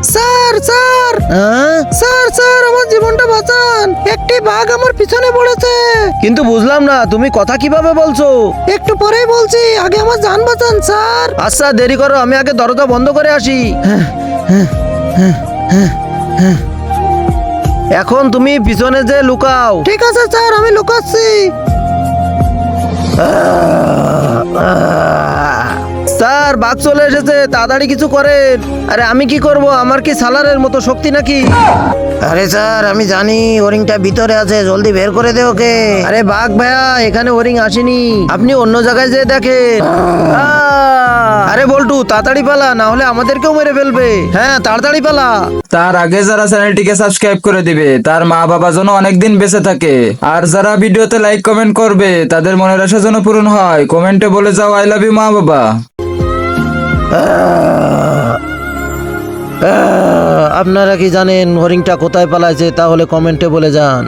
Sir sir sir sir আমার জীবনটা বাঁচান, একটি বাঘ আমার পিছনে পড়েছে। কিন্তু বুঝলাম না, তুমি কথা কিভাবে বলছো? একটু পরেই বলছি, আগে আমার জান বাঁচান স্যার। আচ্ছা দেরি করো, আমি আগে দরজা বন্ধ করে আসি। এখন তুমি পিছনে যে লুকাও। ঠিক আছে স্যার, আমি লুকাচ্ছি। স্যার বাঘ চলে এসেছে, তাড়াতাড়ি কিছু করেন। আরে আমি কি করব, আমার কি সালারের মতো শক্তি নাকি? আরে স্যার আমি জানি ওরিংটা ভিতরে আছে, জলদি বের করে দে ওকে। আরে বাঘ ভাইয়া, এখানে ওরিং আসেনি, আপনি অন্য জায়গায় যেয়ে দেখেন। আরে বল্টু তাড়াতাড়ি পালা, না হলে আমাদেরকেও মেরে ফেলবে। হ্যাঁ তাড়াতাড়ি পালা। তার আগে যারা চ্যানেলটিকে সাবস্ক্রাইব করে দিবে, তার মা বাবা যেন অনেকদিন বেঁচে থাকে। আর যারা ভিডিওতে লাইক কমেন্ট করবে, তাদের মনের আশা যেন পূরণ হয়। কমেন্টে বলে যাও আই লাভ ইউ মা বাবা। আপনারা কি জানেন হরিণটা কোথায় পালাইছে? তাহলে কমেন্টে বলে যান।